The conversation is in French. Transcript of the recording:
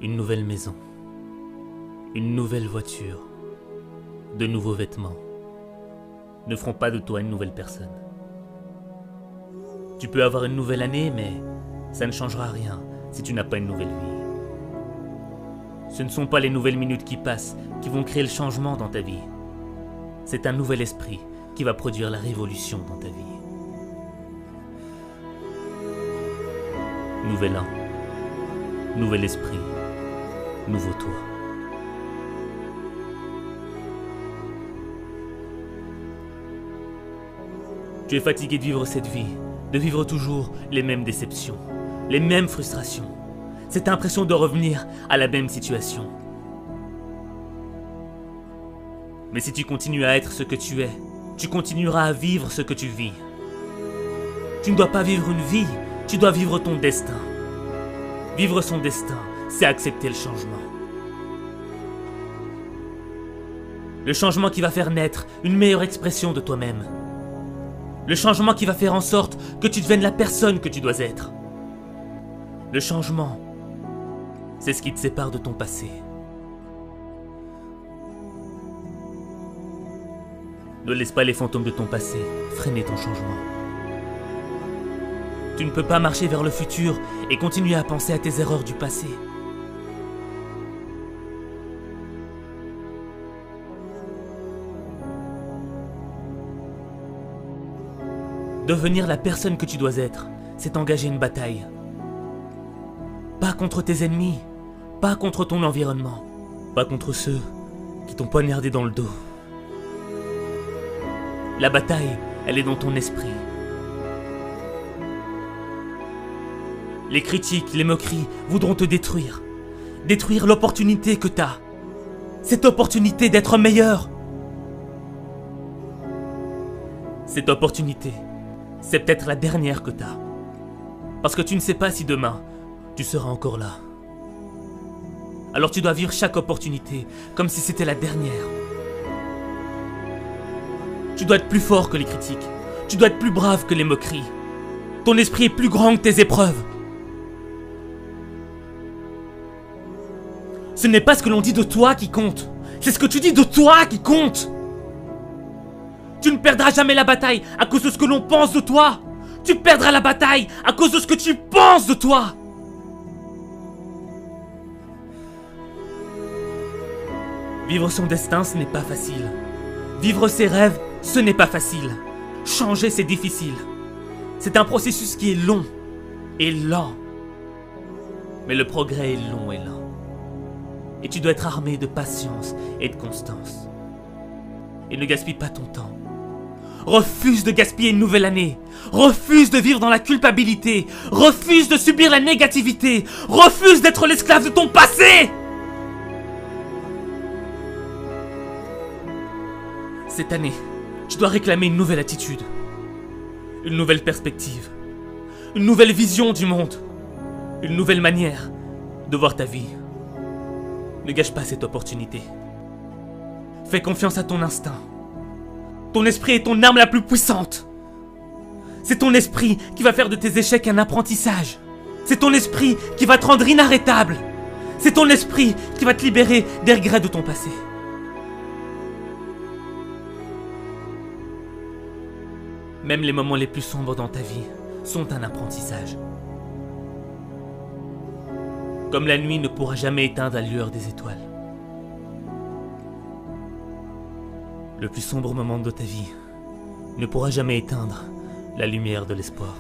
Une nouvelle maison, une nouvelle voiture, de nouveaux vêtements ne feront pas de toi une nouvelle personne. Tu peux avoir une nouvelle année, mais ça ne changera rien si tu n'as pas une nouvelle vie. Ce ne sont pas les nouvelles minutes qui passent qui vont créer le changement dans ta vie. C'est un nouvel esprit qui va produire la révolution dans ta vie. Nouvel an, nouvel esprit, nouveau toi. Tu es fatigué de vivre cette vie, de vivre toujours les mêmes déceptions, les mêmes frustrations, cette impression de revenir à la même situation. Mais si tu continues à être ce que tu es, tu continueras à vivre ce que tu vis. Tu ne dois pas vivre une vie, tu dois vivre ton destin. Vivre son destin, c'est accepter le changement. Le changement qui va faire naître une meilleure expression de toi-même. Le changement qui va faire en sorte que tu deviennes la personne que tu dois être. Le changement, c'est ce qui te sépare de ton passé. Ne laisse pas les fantômes de ton passé freiner ton changement. Tu ne peux pas marcher vers le futur et continuer à penser à tes erreurs du passé. Devenir la personne que tu dois être, c'est engager une bataille. Pas contre tes ennemis, pas contre ton environnement, pas contre ceux qui t'ont poignardé dans le dos. La bataille, elle est dans ton esprit. Les critiques, les moqueries voudront te détruire. Détruire l'opportunité que t'as. Cette opportunité d'être meilleur. Cette opportunité, c'est peut-être la dernière que t'as. Parce que tu ne sais pas si demain, tu seras encore là. Alors tu dois vivre chaque opportunité comme si c'était la dernière. Tu dois être plus fort que les critiques. Tu dois être plus brave que les moqueries. Ton esprit est plus grand que tes épreuves. Ce n'est pas ce que l'on dit de toi qui compte. C'est ce que tu dis de toi qui compte. Tu ne perdras jamais la bataille à cause de ce que l'on pense de toi. Tu perdras la bataille à cause de ce que tu penses de toi. Vivre son destin, ce n'est pas facile. Vivre ses rêves, ce n'est pas facile. Changer, c'est difficile. C'est un processus qui est long et lent. Mais le progrès est long et lent. Et tu dois être armé de patience et de constance. Et ne gaspille pas ton temps. Refuse de gaspiller une nouvelle année. Refuse de vivre dans la culpabilité. Refuse de subir la négativité. Refuse d'être l'esclave de ton passé. Cette année, tu dois réclamer une nouvelle attitude. Une nouvelle perspective. Une nouvelle vision du monde. Une nouvelle manière de voir ta vie. Ne gâche pas cette opportunité. Fais confiance à ton instinct. Ton esprit est ton arme la plus puissante. C'est ton esprit qui va faire de tes échecs un apprentissage. C'est ton esprit qui va te rendre inarrêtable. C'est ton esprit qui va te libérer des regrets de ton passé. Même les moments les plus sombres dans ta vie sont un apprentissage. Comme la nuit ne pourra jamais éteindre la lueur des étoiles. Le plus sombre moment de ta vie ne pourra jamais éteindre la lumière de l'espoir.